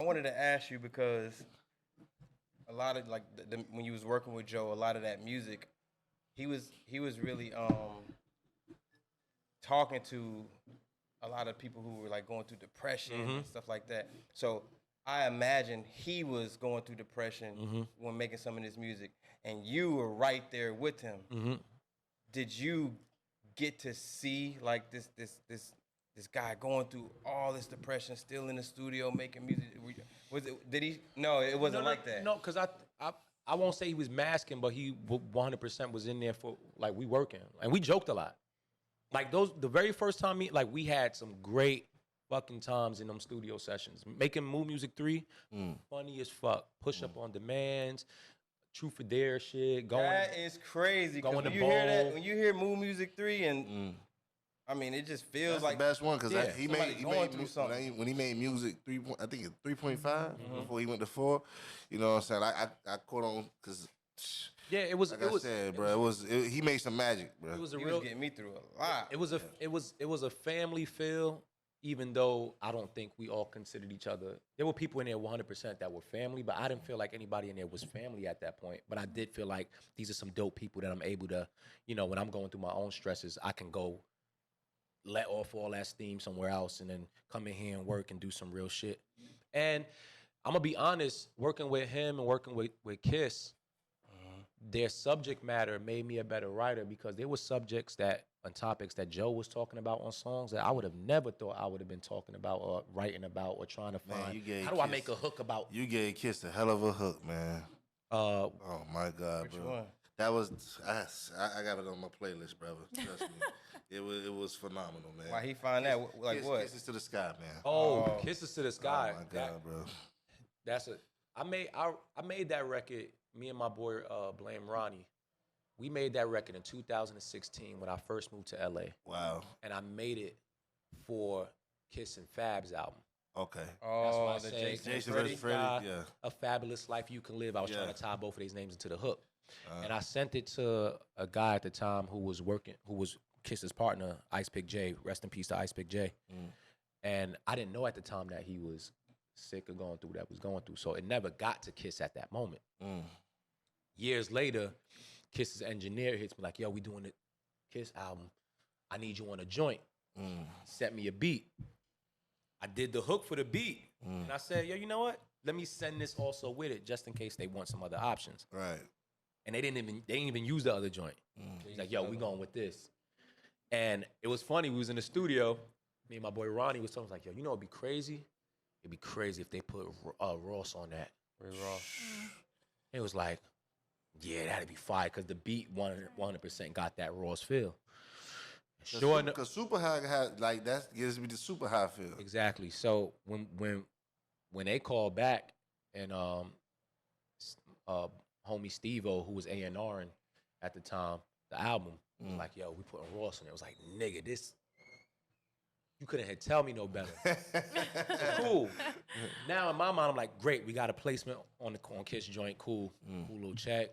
wanted to ask you because a lot of like when you was working with Joe, a lot of that music, he was really talking to a lot of people who were like going through depression and stuff like that. So I imagine he was going through depression when making some of this music, and you were right there with him. Did you get to see like this guy going through all this depression, still in the studio making music? Was it? Did he? No, it wasn't like that. No, because I won't say he was masking, but he 100% was in there for like we working and we joked a lot. Like the very first time we had some great fucking times in them studio sessions. Making Move Music 3, funny as fuck. Push Up on Demands, Truth or Dare shit. That is crazy. Going when to you hear that, when you hear Move Music 3 and I mean, it just feels That's like the best one because he made through something. when he made music 3. I think it's 3.5 before he went to 4. You know what I'm saying? I caught on because. Yeah, it was. Like I said, bro, he made some magic, bro. It was He was getting me through a lot. It was a family feel, even though I don't think we all considered each other. There were people in there 100% that were family, but I didn't feel like anybody in there was family at that point. But I did feel like these are some dope people that I'm able to, when I'm going through my own stresses, I can go let off all that steam somewhere else and then come in here and work and do some real shit. And I'm gonna be honest, working with him and working with Kiss, their subject matter made me a better writer because there were subjects and topics that Joe was talking about on songs that I would have never thought I would have been talking about or writing about or trying to find. How do I make a hook about? You gave Kiss a hell of a hook, man. Oh my God, Which bro. one? That was I got it on my playlist, brother. Trust me, it was phenomenal, man. Why he find that? Like what? Kisses to the Sky, man. Oh, Kisses to the Sky. Oh my God, bro. I made that record. Me and my boy Blame Ronnie, we made that record in 2016 when I first moved to LA. Wow. And I made it for Kiss and Fab's album. Okay. Oh, that's why I say Jason versus Freddie. Yeah. A Fabulous Life You Can Live. I was trying to tie both of these names into the hook. And I sent it to a guy at the time who was Kiss's partner, Ice Pick J. Rest in peace to Ice Pick J. And I didn't know at the time that he was sick of going through what I was going through. So it never got to Kiss at that moment. Years later, Kiss's engineer hits me like, yo, we doing the Kiss album. I need you on a joint. Set me a beat. I did the hook for the beat. And I said, yo, you know what? Let me send this also with it just in case they want some other options. Right. And they didn't even use the other joint. He's like, yo, we going with this. And it was funny. We was in the studio. Me and my boy Ronnie was talking like, yo, you know what'd be crazy? It'd be crazy if they put Ross on that. Ray Ross. It was like, yeah, that'd be fire because the beat 100% got that Ross feel. Sure, because Super High had like that gives me the Super High feel. Exactly. So when they called back and homie Steve-O, who was A&Ring at the time, the album, was like, yo, we putting Ross in it. It was like, nigga, this. You couldn't have tell me no better. Cool. Now in my mind, I'm like, great. We got a placement on Kiss joint. Cool. Cool little check.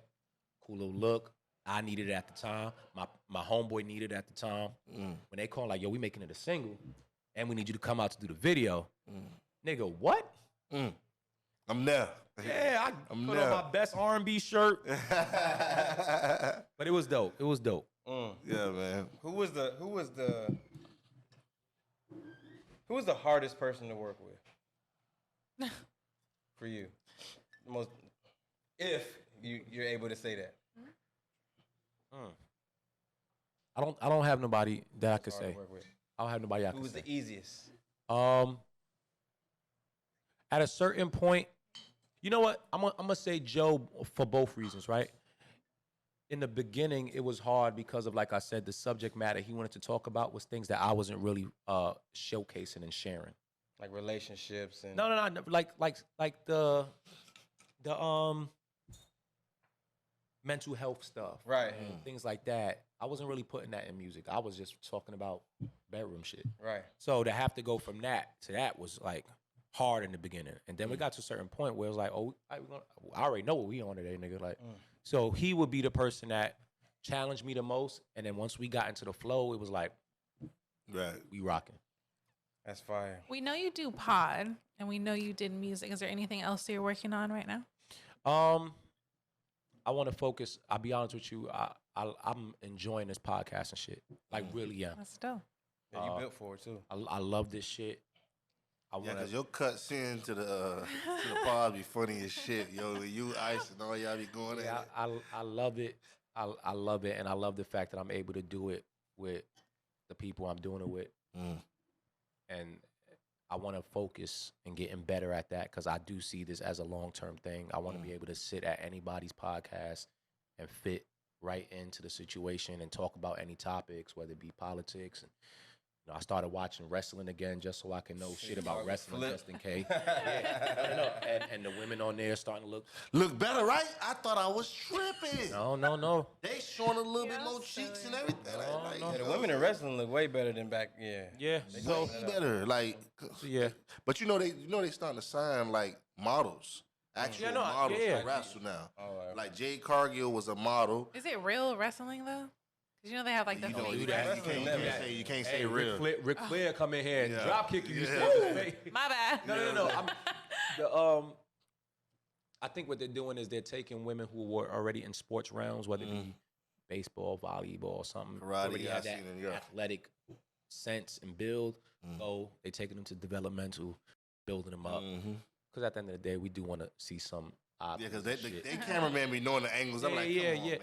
Cool little look. I needed it at the time. My homeboy needed it at the time. When they call like, yo, we making it a single, and we need you to come out to do the video. Nigga, what? I'm there. Yeah, I put on my best R&B shirt. But it was dope. It was dope. Yeah, man. Who was the hardest person to work with for you? Most, if you're able to say that. I don't have nobody that I could say. I don't have nobody I could say. Who was the easiest? At a certain point, you know what? I'm gonna say Joe for both reasons, right? In the beginning, it was hard because of, like I said, the subject matter he wanted to talk about was things that I wasn't really showcasing and sharing. Like relationships and No, like the mental health stuff, right? Things like that. I wasn't really putting that in music. I was just talking about bedroom shit, right? So to have to go from that to that was like hard in the beginning, and then we got to a certain point where it was like, oh, I already know what we on today, nigga. Like, so he would be the person that challenged me the most, and then once we got into the flow, it was like, right, we rocking. That's fire. We know you do pod. And we know you did music. Is there anything else you're working on right now? I want to focus. I'll be honest with you. I'm enjoying this podcast and shit. Like really, yeah. That's dope. Yeah, you built for it too. I love this shit. Yeah, because your cuts in to the pod be funny as shit, yo. You, Ice, and all y'all be going Yeah, at it. I love it. I love it, and I love the fact that I'm able to do it with the people I'm doing it with. And I want to focus and getting better at that because I do see this as a long-term thing. I want to be able to sit at anybody's podcast and fit right into the situation and talk about any topics, whether it be politics. And you know, I started watching wrestling again just so I can know shit about wrestling just in case. And the women on there starting to look better, right? I thought I was tripping. No. They showing a little bit more cheeks and everything. Yeah, the women in wrestling look way better than back. Yeah. Way better. Like, yeah. But you know they starting to sign like models. Actual models to wrestle now. Like Jade Cargill was a model. Is it real wrestling though? Because you know they have like the you can't say real. Ric Flair come in here and drop kick you. My bad. No. I think what they're doing is they're taking women who were already in sports realms, whether it be baseball, volleyball, or something. Karate, already had that athletic sense and build. So they're taking them to developmental, building them up. Because at the end of the day, we do want to see some. Yeah, because they cameraman be knowing the angles. I'm like, come on,